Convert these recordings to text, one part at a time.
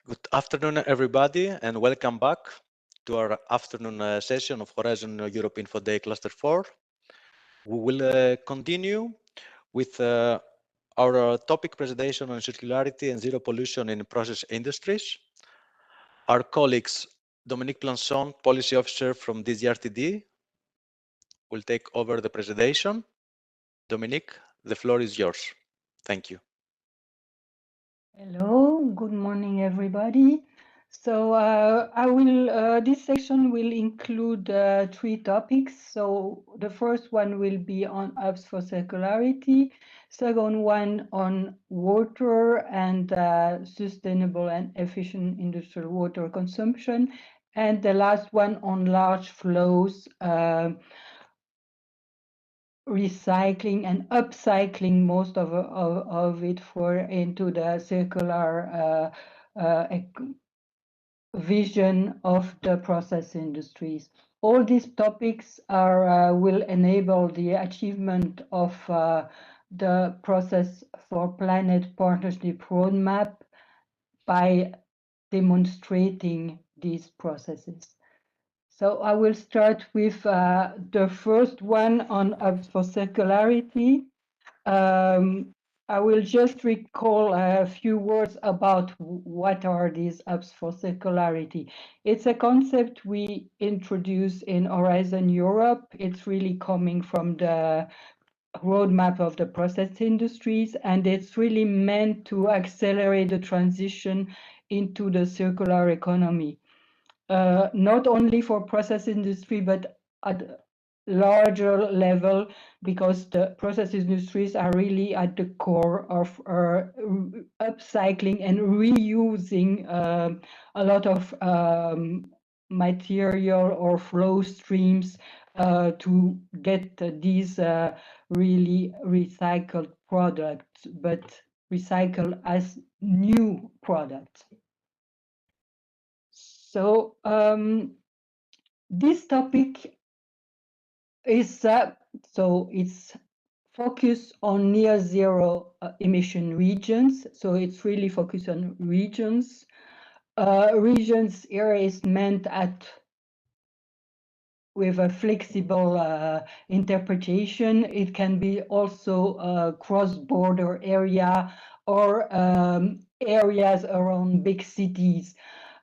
Good afternoon, everybody, and welcome back to our afternoon session of Horizon Europe Info Day Cluster 4. We will continue with our topic presentation on circularity and zero pollution in process industries. Our colleagues, Dominique Plançon, Policy Officer from DGRTD, will take over the presentation. Dominique, the floor is yours. Thank you. Hello, good morning, everybody. So this section will include three topics. So the first one will be on hubs for circularity, second one on water and sustainable and efficient industrial water consumption, and the last one on large flows, recycling and upcycling most of it for into the circular vision of the process industries. All these topics are will enable the achievement of the process for planet partnership roadmap by demonstrating these processes. So I will start with the first one on hubs for circularity. I will just recall a few words about what are these hubs for circularity. It's a concept we introduced in Horizon Europe. It's really coming from the roadmap of the process industries, and it's really meant to accelerate the transition into the circular economy. Not only for process industry, but at larger level, because the process industries are really at the core of upcycling and reusing a lot of material or flow streams to get these really recycled products, but recycled as new products. So this topic is it's focused on near zero emission regions. So it's really focused on regions. Regions here is meant with a flexible interpretation. It can be also a cross-border area or areas around big cities.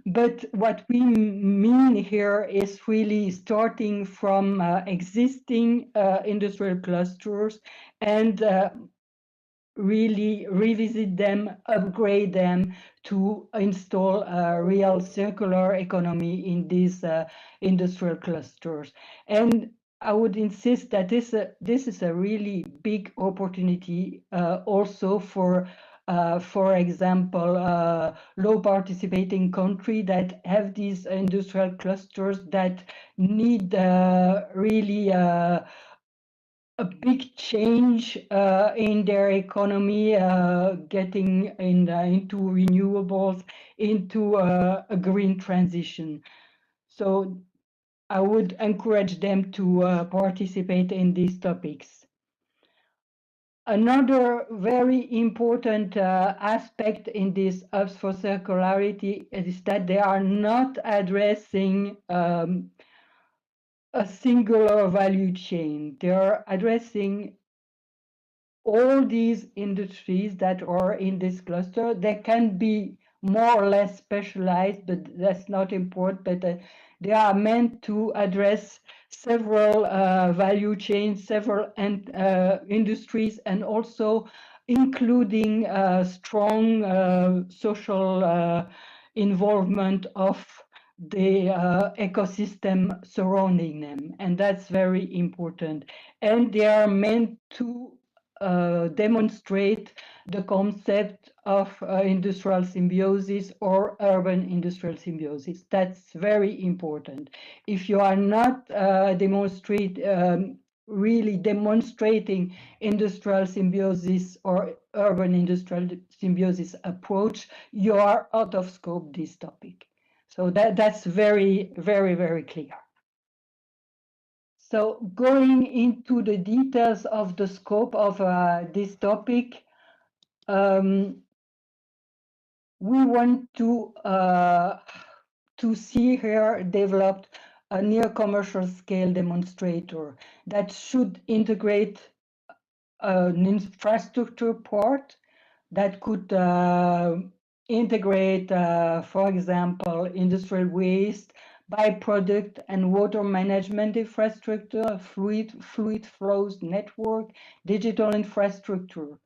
But what we mean here is really starting from existing industrial clusters and really revisit them, upgrade them to install a real circular economy in these industrial clusters. And I would insist that this is a really big opportunity also for example, low participating countries that have these industrial clusters that need really a big change in their economy, getting into renewables, into a green transition. So I would encourage them to participate in these topics. Another very important aspect in these hubs for circularity is that they are not addressing a singular value chain. They are addressing all these industries that are in this cluster. They can be more or less specialized, but that's not important. But they are meant to address several value chains, several industries, and also including strong social involvement of the ecosystem surrounding them. And that's very important. And they are meant to demonstrate the concept of industrial symbiosis or urban industrial symbiosis. That's very important. If you are not really demonstrating industrial symbiosis or urban industrial symbiosis approach, you are out of scope this topic. So that's very, very, very clear. So going into the details of the scope of this topic, we want to see here developed a near commercial scale demonstrator that should integrate an infrastructure part that could integrate, for example, industrial waste, byproduct and water management infrastructure, fluid flows network, digital infrastructure,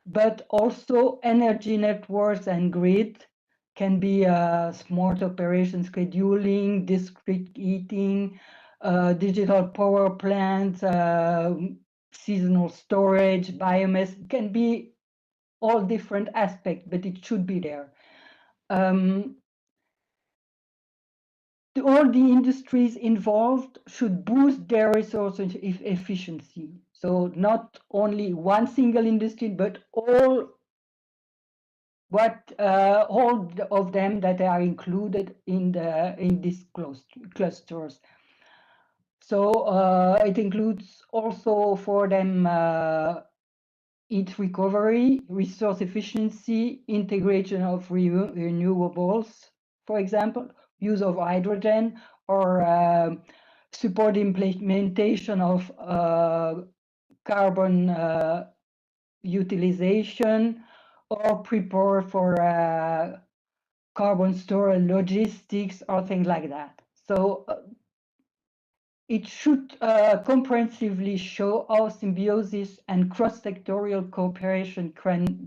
but also energy networks and grid can be smart operation scheduling, district heating, digital power plants, seasonal storage, biomass, can be all different aspects, but it should be there. All the industries involved should boost their resource efficiency. So not only one single industry, but all of them that are included in these clusters. So it includes also for them heat recovery, resource efficiency, integration of renewables, for example, use of hydrogen, or support implementation of carbon utilization, or prepare for carbon storage logistics or things like that. So it should comprehensively show how symbiosis and cross-sectorial cooperation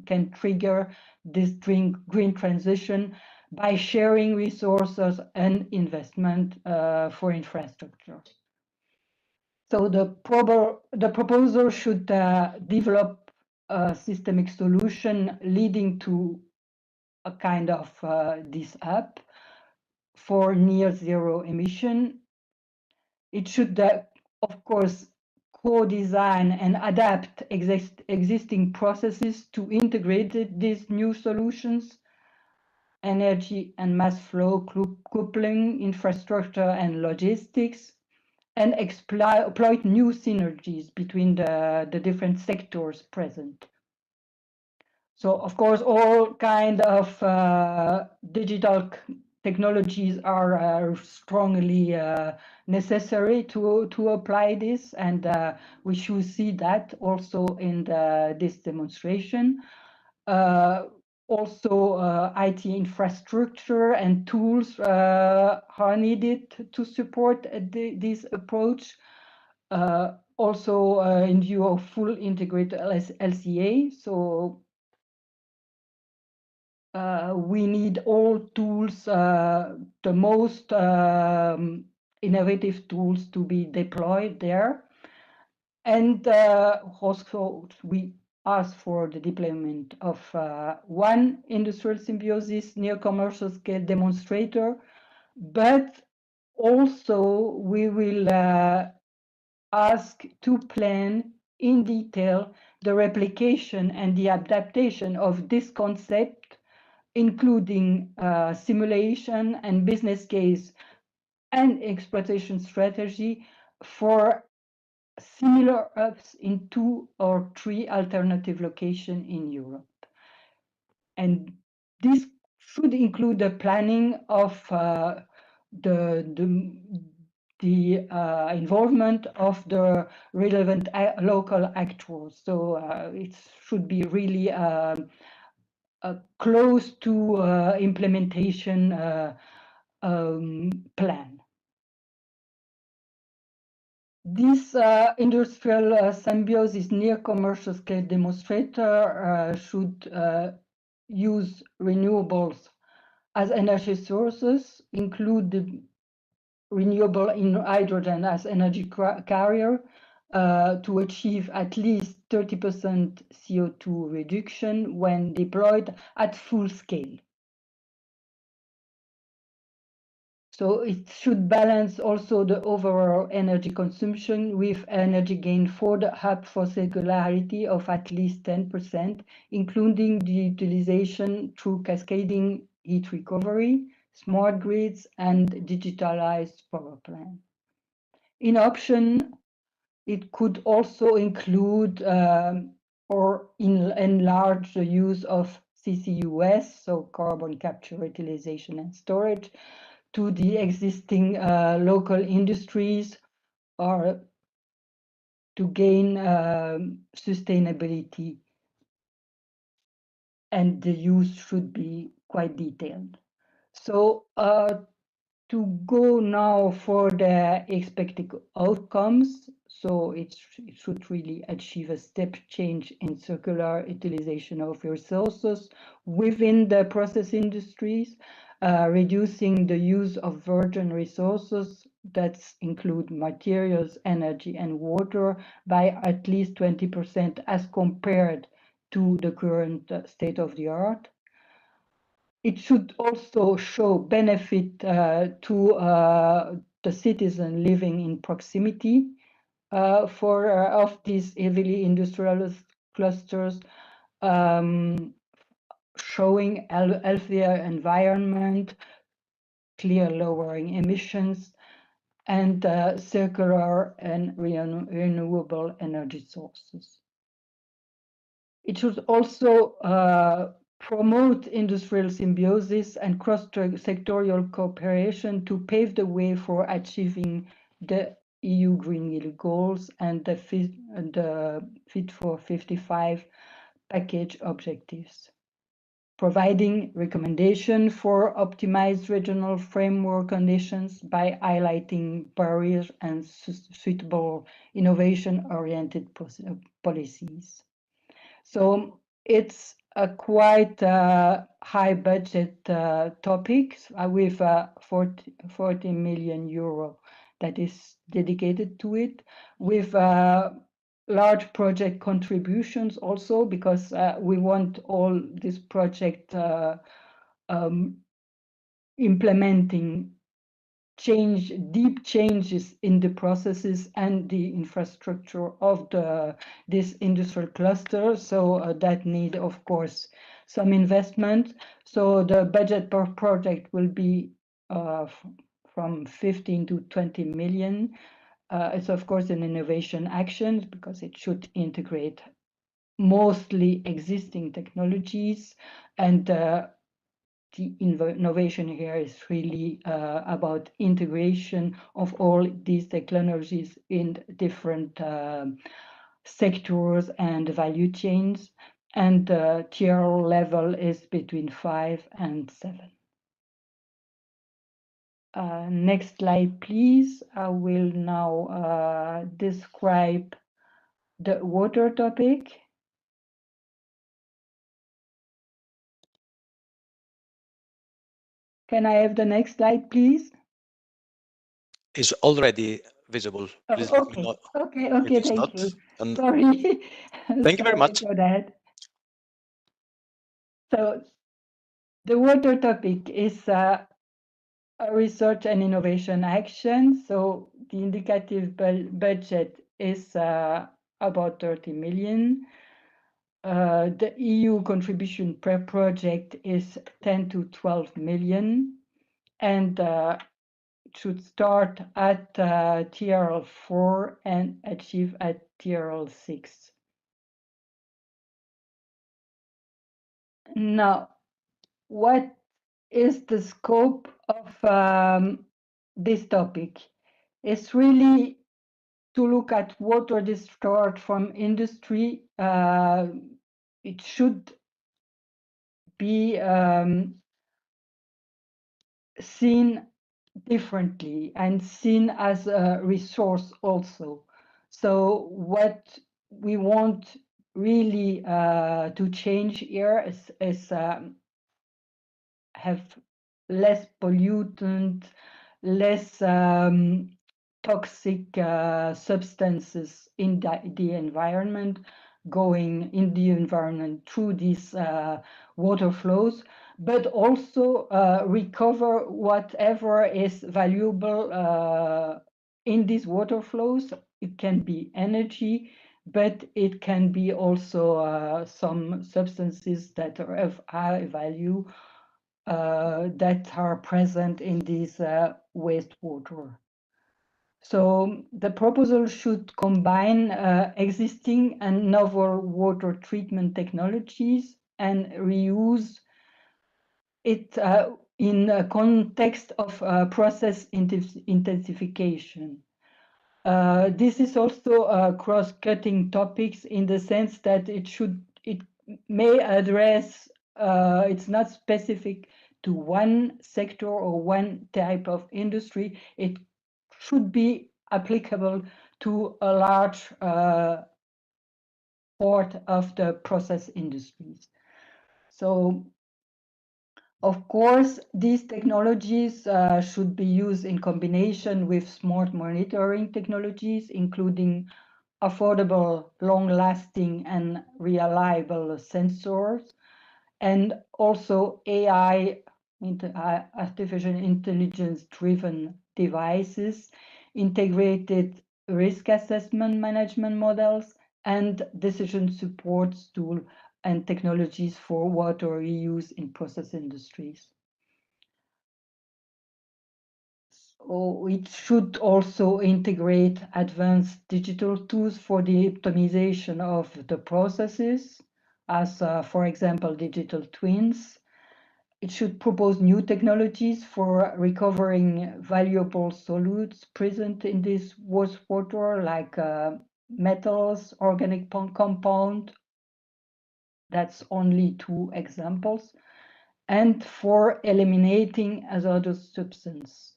can trigger this green transition by sharing resources and investment for infrastructure. So the proposal should develop a systemic solution leading to a kind of this hub for near zero emission. It should, of course, co-design and adapt existing processes to integrate these new solutions, energy and mass flow coupling, infrastructure and logistics, and exploit new synergies between the different sectors present. So, of course, all kind of digital technologies are strongly necessary to apply this, and we should see that also in this demonstration. Also, IT infrastructure and tools are needed to support this approach. Also, in view of full integrated LCA, so we need all tools, the most innovative tools to be deployed there. And also, we ask for the deployment of one industrial symbiosis near commercial scale demonstrator, but also we will ask to plan in detail the replication and the adaptation of this concept, including simulation and business case and exploitation strategy for similar hubs in 2 or 3 alternative locations in Europe. And this should include the planning of the involvement of the relevant local actors. So it should be really close to implementation plan. This industrial symbiosis near commercial scale demonstrator should use renewables as energy sources, include the renewable hydrogen as energy carrier to achieve at least 30% CO2 reduction when deployed at full scale. So it should balance also the overall energy consumption with energy gain for the hub for circularity of at least 10%, including the utilization through cascading heat recovery, smart grids, and digitalized power plant. In option, it could also include or enlarge the use of CCUS, so carbon capture, utilization, and storage, to the existing local industries, or to gain sustainability, and the use should be quite detailed. So to go now for the expected outcomes, so it should really achieve a step change in circular utilization of resources within the process industries, reducing the use of virgin resources that include materials, energy, and water by at least 20% as compared to the current state of the art. It should also show benefit to the citizen living in proximity of these heavily industrialized clusters, showing healthier environment, clear lowering emissions, and circular and renewable energy sources. It should also promote industrial symbiosis and cross-sectorial cooperation to pave the way for achieving the EU Green Deal goals and the Fit for 55 package objectives, providing recommendation for optimized regional framework conditions by highlighting barriers and suitable innovation-oriented policies. So it's a quite high budget topic with 40 million euro that is dedicated to it, with large project contributions also, because we want all this project implementing deep changes in the processes and the infrastructure of this industrial cluster. So that need, of course, some investment. So the budget per project will be from 15 to 20 million. It's of course an innovation action because it should integrate mostly existing technologies, and the innovation here is really about integration of all these technologies in different sectors and value chains, and the tier level is between 5 and 7. Next slide, please. I will now describe the water topic. Can I have the next slide, please? Is already visible. Please let me know. Okay, thank you. And sorry. Thank you very much. For that. So the water topic is a research and innovation action. So the indicative budget is about 30 million. The EU contribution per project is 10 to 12 million, and should start at TRL 4 and achieve at TRL 6. Now, what is the scope of this topic? It's really to look at water discharge from industry. It should be seen differently and seen as a resource also. So what we want really to change here is have less pollutant, less toxic substances in the environment, going in the environment through these water flows, but also recover whatever is valuable in these water flows. It can be energy, but it can be also some substances that are of high value that are present in this wastewater. So the proposal should combine existing and novel water treatment technologies and reuse it in a context of process intensification. This is also a cross-cutting topics in the sense that it may address, it's not specific to one sector or one type of industry. It should be applicable to a large part of the process industries. So, of course, these technologies should be used in combination with smart monitoring technologies, including affordable, long-lasting, and reliable sensors, and also AI, artificial intelligence-driven devices, integrated risk assessment management models, and decision support tools and technologies for water reuse in process industries. So it should also integrate advanced digital tools for the optimization of the processes, as for example, digital twins. It should propose new technologies for recovering valuable solutes present in this wastewater, like metals, organic compound. That's only two examples. And for eliminating hazardous substance,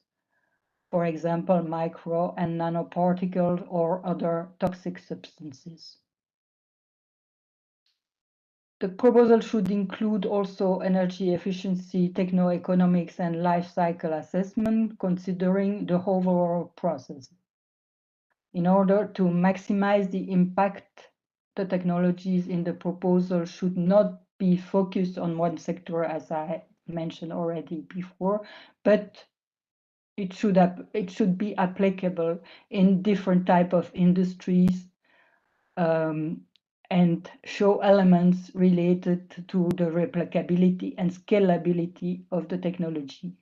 for example, micro and nanoparticles or other toxic substances. The proposal should include also energy efficiency, techno-economics, and life cycle assessment, considering the overall process. In order to maximize the impact, the technologies in the proposal should not be focused on one sector, as I mentioned already before, but it should be applicable in different type of industries, and show elements related to the replicability and scalability of the technology.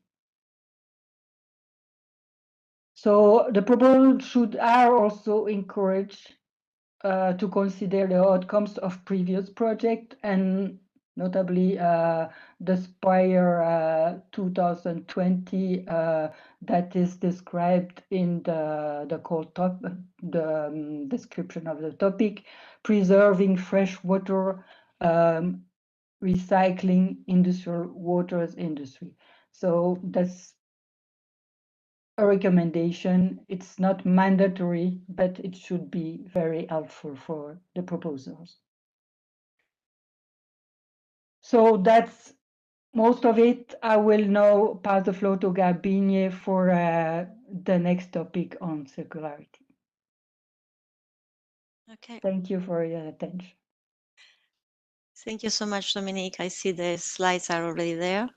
So the proposal should also encourage to consider the outcomes of previous projects, and notably the Spire 2020 that is described in the description of the topic, preserving freshwater recycling industrial waters industry. So that's a recommendation. It's not mandatory, but it should be very helpful for the proposals. So that's most of it. I will now pass the floor to Garbine for the next topic on circularity. Okay. Thank you for your attention. Thank you so much, Dominique. I see the slides are already there.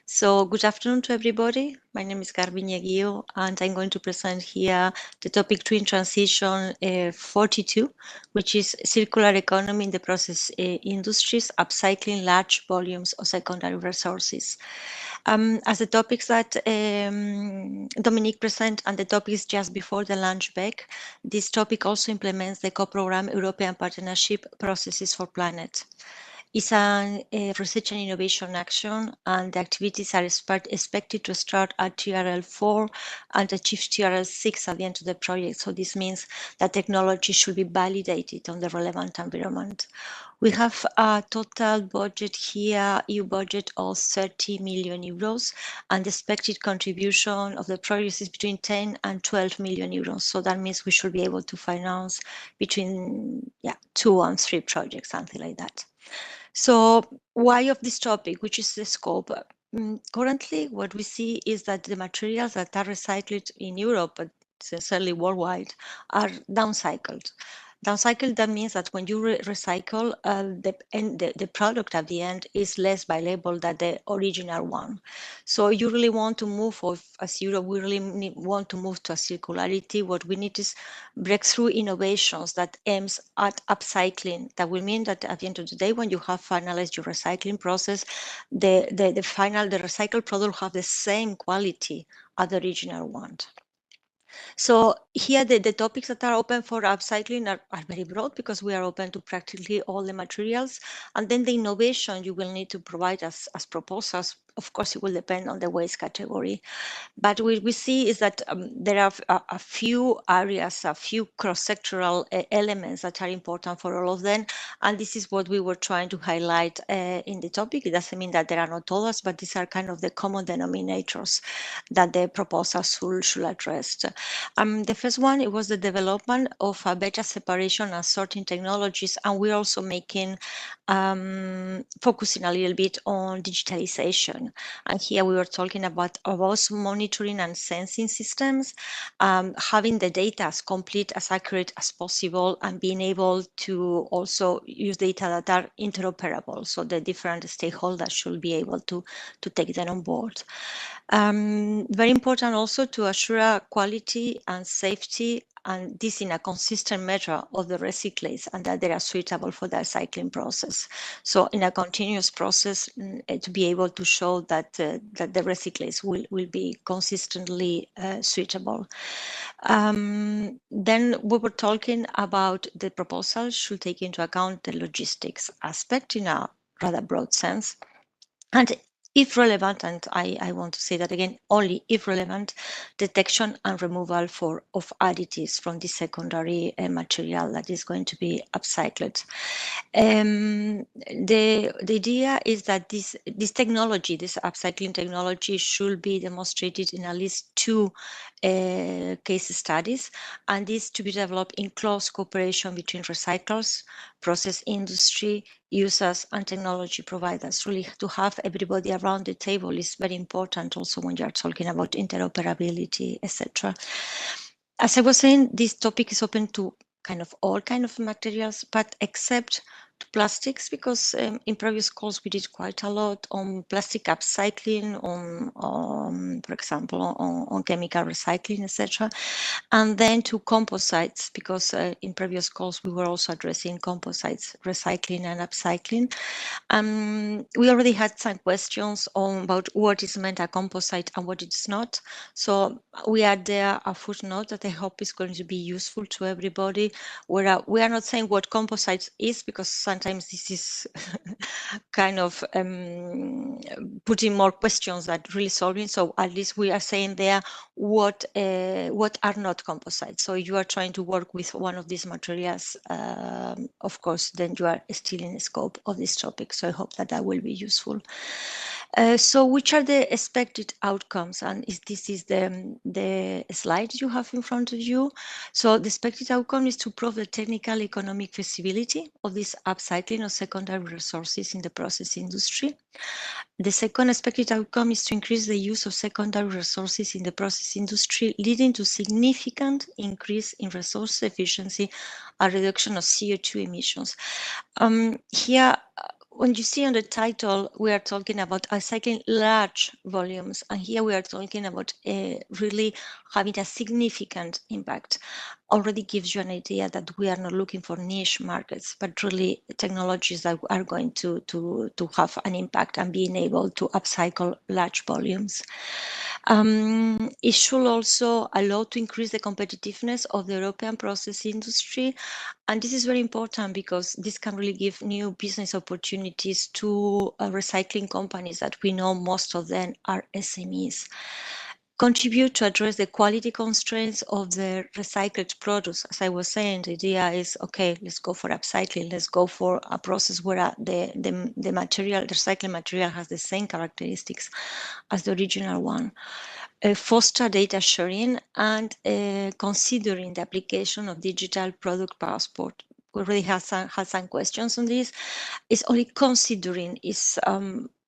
So good afternoon to everybody. My name is Garbine Guillot, and I'm going to present here the topic Twin Transition 42, which is circular economy in the process industries, upcycling large volumes of secondary resources. As the topics that Dominique present and the topics just before the lunch break, this topic also implements the co-program European Partnership Processes for Planet. It's a research and innovation action, and the activities are expected to start at TRL 4 and achieve TRL 6 at the end of the project. So this means that technology should be validated on the relevant environment. We have a total budget here, EU budget of 30 million euros, and the expected contribution of the project is between 10 and 12 million euros. So that means we should be able to finance between 2 and 3 projects, something like that. So why of this topic, which is the scope? Currently, what we see is that the materials that are recycled in Europe, but certainly worldwide, are downcycled. Downcycled, that means that when you recycle, the product at the end is less valuable than the original one. So you really want to move, as Europe, we really want to move to a circularity. What we need is breakthrough innovations that aims at upcycling. That will mean that at the end of the day, when you have finalized your recycling process, the recycled product will have the same quality as the original one. So here the topics that are open for upcycling are very broad because we are open to practically all the materials. And then the innovation you will need to provide as proposals, of course, it will depend on the waste category. But what we see is that there are a few areas, a few cross-sectoral elements that are important for all of them. And this is what we were trying to highlight in the topic. It doesn't mean that there are not others, but these are kind of the common denominators that the proposals should address. The first one, it was the development of a better separation and sorting technologies. And we're also making, focusing a little bit on digitalization. And here we were talking about monitoring and sensing systems, having the data as complete, as accurate as possible, and being able to also use data that are interoperable. So the different stakeholders should be able to take them on board. Very important also to assure quality and safety, and this in a consistent measure of the recyclates, and that they are suitable for the recycling process. So in a continuous process, to be able to show that that the recyclates will be consistently suitable. Then we were talking about the proposal should take into account the logistics aspect in a rather broad sense. And if relevant, and I want to say that again, only if relevant, detection and removal of additives from the secondary material that is going to be upcycled. The idea is that this technology, this upcycling technology, should be demonstrated in at least 2 case studies, and this to be developed in close cooperation between recyclers, process industry, users, and technology providers. Really, to have everybody around the table is very important also when you're talking about interoperability, etc. As I was saying, this topic is open to kind of all kind of materials, but except to plastics, because in previous calls we did quite a lot on plastic upcycling, on for example, on chemical recycling, etc. And then to composites, because in previous calls we were also addressing composites, recycling and upcycling. We already had some questions about what is meant a composite and what it's not. So we add there a footnote that I hope is going to be useful to everybody. Where we are not saying what composite is, because sometimes this is kind of putting more questions than really solving. So at least we are saying there what are not composites. So you are trying to work with one of these materials, of course, then you are still in the scope of this topic. So I hope that that will be useful. So which are the expected outcomes? And this is the slide you have in front of you. So the expected outcome is to prove the technical economic feasibility of this upcycling of secondary resources in the process industry. The second expected outcome is to increase the use of secondary resources in the process industry, leading to significant increase in resource efficiency and reduction of CO2 emissions. Here, when you see on the title, we are talking about upcycling large volumes, and here we are talking about really having a significant impact. Already gives you an idea that we are not looking for niche markets, but really technologies that are going to have an impact and being able to upcycle large volumes. It should also allow to increase the competitiveness of the European process industry. And this is very important because this can really give new business opportunities to recycling companies that we know most of them are SMEs. Contribute to address the quality constraints of the recycled products. As I was saying, the idea is, okay, let's go for upcycling. Let's go for a process where the material, the recycling material has the same characteristics as the original one. Foster data sharing and considering the application of digital product passport. We already had some questions on this. It's only considering is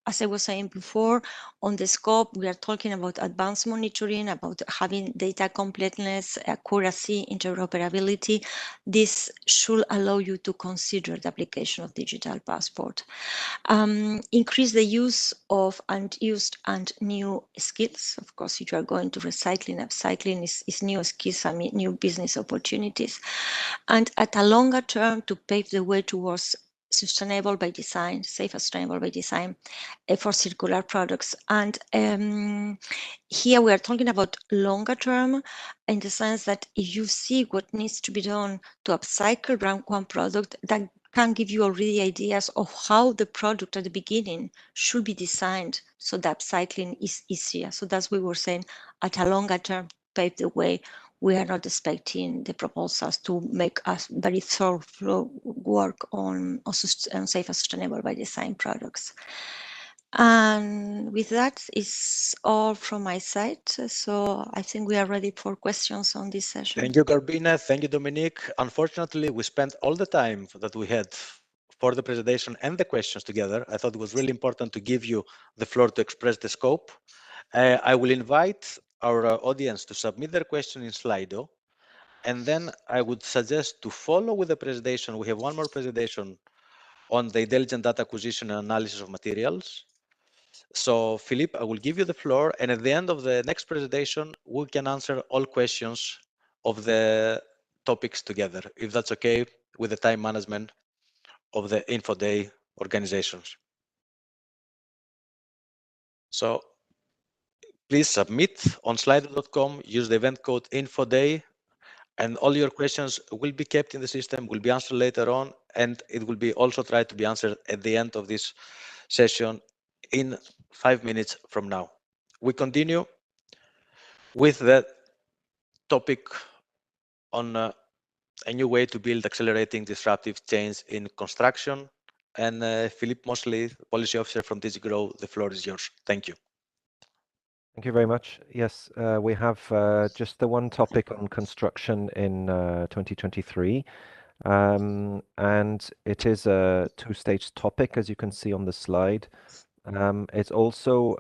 as I was saying before, on the scope, we are talking about advanced monitoring, about having data completeness, accuracy, interoperability. This should allow you to consider the application of digital passport. Increase the use of unused and new skills. Of course, if you are going to recycling, upcycling is new skills, new business opportunities. And at a longer term, to pave the way towards sustainable by design, safe and sustainable by design for circular products. And here we are talking about longer term, in the sense that if you see what needs to be done to upcycle one product, that can give you already ideas of how the product at the beginning should be designed so that upcycling is easier. So that's what we were saying, at a longer term, pave the way. We are not expecting the proposals to make us very thorough work on safe and sustainable by design products. And with that is all from my side. So I think we are ready for questions on this session. Thank you, Garbina. Thank you, Dominique. Unfortunately, we spent all the time that we had for the presentation and the questions together. I thought it was really important to give you the floor to express the scope. I will invite our audience to submit their question in Slido. And then I would suggest to follow with the presentation. We have one more presentation on the intelligent data acquisition and analysis of materials. So, Philippe, I will give you the floor. And at the end of the next presentation, we can answer all questions of the topics together, if that's okay with the time management of the Info Day organizations. So please submit on slido.com, use the event code InfoDay, and all your questions will be kept in the system, will be answered later on, and it will be also tried to be answered at the end of this session in 5 minutes from now. We continue with the topic on a new way to build accelerating disruptive change in construction. And Philippe Mosley, Policy Officer from DigiGrow, the floor is yours. Thank you. Thank you very much. Yes, we have just the one topic on construction in 2023. And it is a two-stage topic, as you can see on the slide. It's also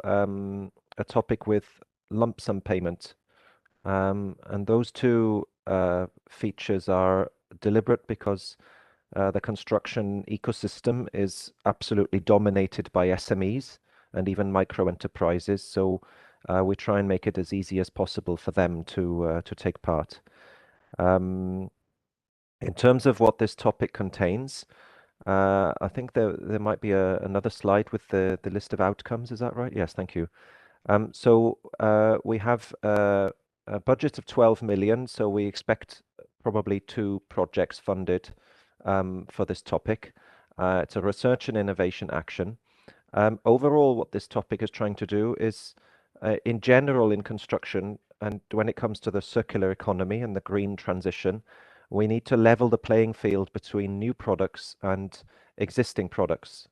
a topic with lump sum payment. And those two features are deliberate because the construction ecosystem is absolutely dominated by SMEs and even micro enterprises. So we try and make it as easy as possible for them to take part. In terms of what this topic contains, I think there might be another slide with the list of outcomes. Is that right? Yes, thank you. So we have a budget of 12 million. So we expect probably 2 projects funded for this topic. It's a research and innovation action. Overall, what this topic is trying to do is, in general, in construction, and when it comes to the circular economy and the green transition, we need to level the playing field between new products and existing products.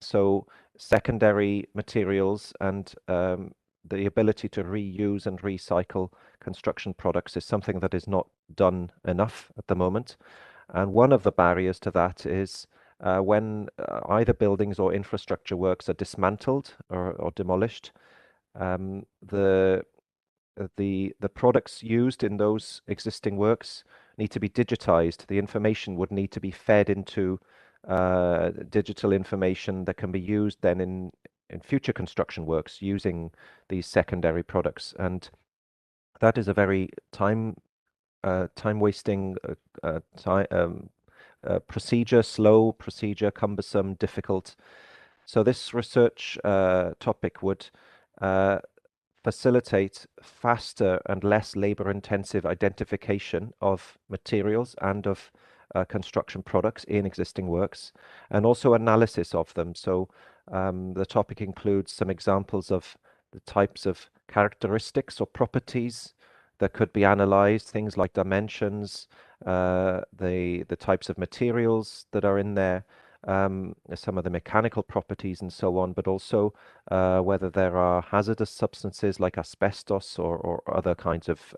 So secondary materials and the ability to reuse and recycle construction products is something that is not done enough at the moment. And one of the barriers to that is when either buildings or infrastructure works are dismantled or demolished, the products used in those existing works need to be digitized. The information would need to be fed into digital information that can be used then in future construction works using these secondary products. And that is a very time-wasting procedure, slow procedure, cumbersome, difficult. So this research topic would facilitate faster and less labor-intensive identification of materials and of construction products in existing works, and also analysis of them. So the topic includes some examples of the types of characteristics or properties that could be analyzed, things like dimensions, the types of materials that are in there, some of the mechanical properties and so on, but also whether there are hazardous substances like asbestos or other kinds of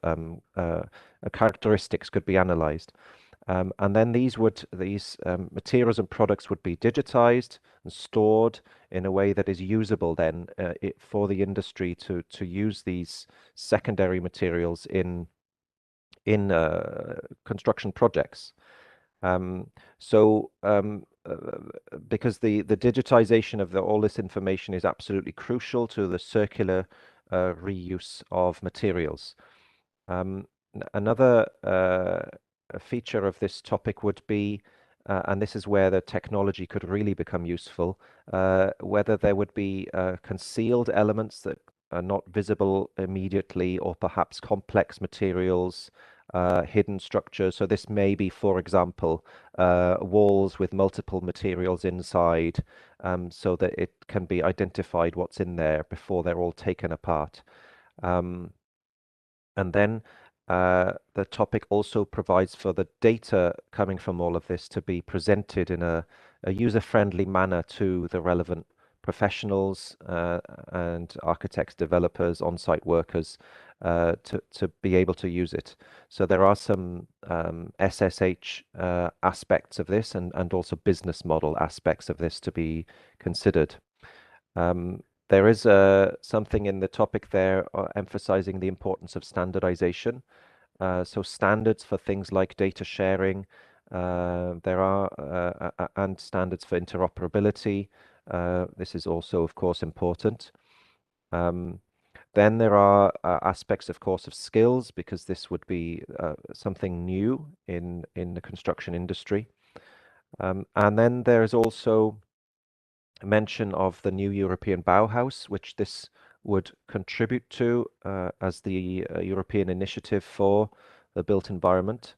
characteristics could be analyzed. And then these materials and products would be digitized and stored in a way that is usable then for the industry to use these secondary materials in construction projects. Because the digitization of all this information is absolutely crucial to the circular reuse of materials. Another feature of this topic would be and this is where the technology could really become useful, whether there would be concealed elements that are not visible immediately, or perhaps complex materials, hidden structures. So this may be, for example, walls with multiple materials inside, so that it can be identified what's in there before they're all taken apart. And then the topic also provides for the data coming from all of this to be presented in a user-friendly manner to the relevant professionals and architects, developers, on-site workers to be able to use it. So there are some SSH aspects of this and also business model aspects of this to be considered. There is something in the topic there emphasizing the importance of standardization. So standards for things like data sharing, there are, and standards for interoperability. This is also, of course, important. Then there are aspects, of course, of skills, because this would be something new in the construction industry. And then there is also mention of the new European Bauhaus, which this would contribute to as the European initiative for the built environment,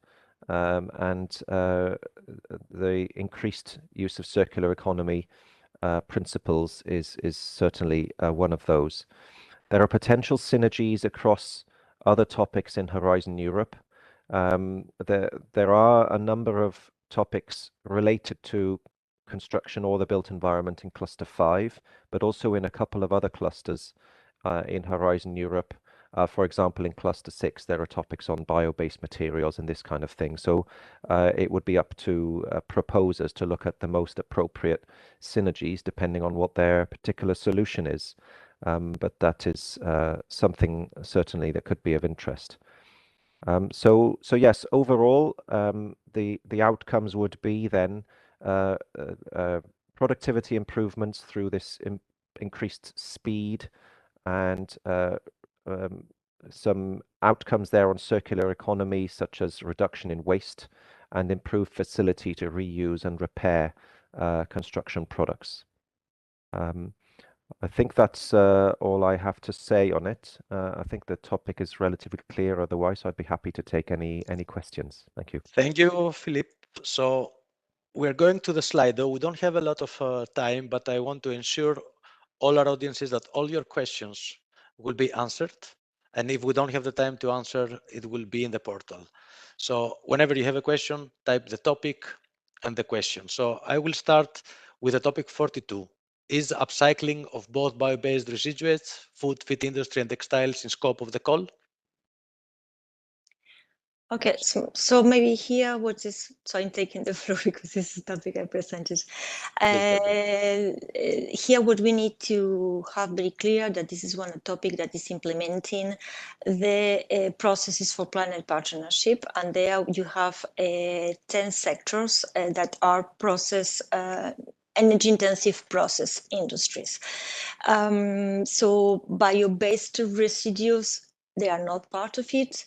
and the increased use of circular economy principles is certainly one of those. There are potential synergies across other topics in Horizon Europe. There are a number of topics related to construction or the built environment in Cluster 5, but also in a couple of other clusters in Horizon Europe. For example, in Cluster 6, there are topics on bio-based materials and this kind of thing. So it would be up to proposers to look at the most appropriate synergies depending on what their particular solution is. But that is something certainly that could be of interest. So yes, overall, the outcomes would be then productivity improvements through this increased speed, and some outcomes there on circular economy, such as reduction in waste and improved facility to reuse and repair construction products. I think that's all I have to say on it. I think the topic is relatively clear otherwise, so I'd be happy to take any questions. Thank you. Thank you, Philippe. So we're going to the slide, though we don't have a lot of time, but I want to ensure all our audiences that all your questions will be answered. And if we don't have the time to answer, it will be in the portal. So whenever you have a question, type the topic and the question. So I will start with the topic 42. Is upcycling of both bio-based residuates, food, feed industry, and textiles in scope of the call? Okay, so maybe here so I'm taking the floor because this is the topic I presented. Here what we need to have very clear that this is one topic that is implementing the processes for planet partnership, and there you have 10 sectors that are energy intensive process industries. So bio-based residues, they are not part of it.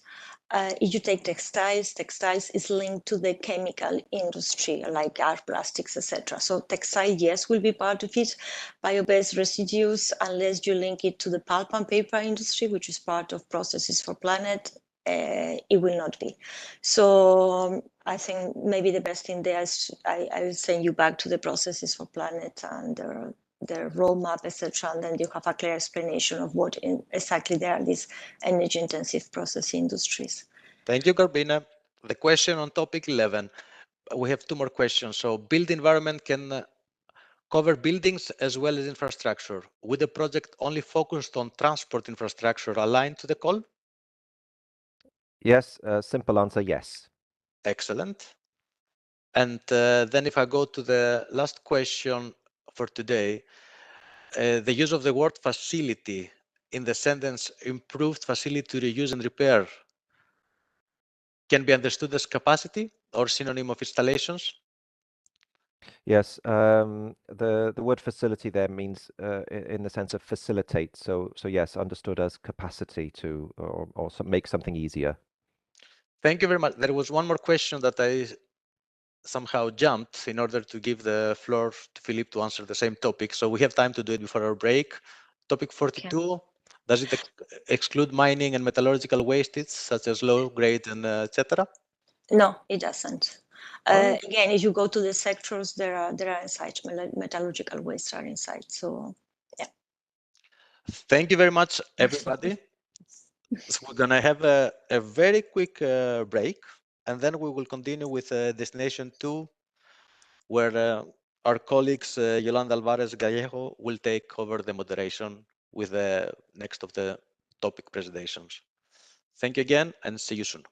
If you take textiles is linked to the chemical industry, like art, plastics, etc. So textile, yes, will be part of it. Bio-based residues, unless you link it to the pulp and paper industry, which is part of processes for planet, it will not be. So I think maybe the best thing there is I will send you back to the processes for planet and the roadmap, etc., and then you have a clear explanation of what exactly they are, these energy-intensive process industries. Thank you, Garbina. The question on topic 11. We have two more questions. So build environment can cover buildings as well as infrastructure. Would the project only focused on transport infrastructure aligned to the call? Yes, simple answer, yes. Excellent. And then if I go to the last question for today, the use of the word facility in the sentence improved facility to reuse and repair can be understood as capacity or synonym of installations? Yes, the word facility there means in the sense of facilitate. So yes, understood as capacity to or make something easier. Thank you very much. There was one more question that I somehow jumped in order to give the floor to Philippe to answer the same topic. So we have time to do it before our break. Topic 42, does it exclude mining and metallurgical wastes such as low grade and etc.? No, it doesn't. Right. Again, if you go to the sectors, there are inside metallurgical wastes are inside. So yeah. Thank you very much, everybody. So we're gonna have a very quick break, and then we will continue with Destination 2, where our colleagues Yolanda Alvarez Gallego will take over the moderation with the next of the topic presentations. Thank you again, and see you soon.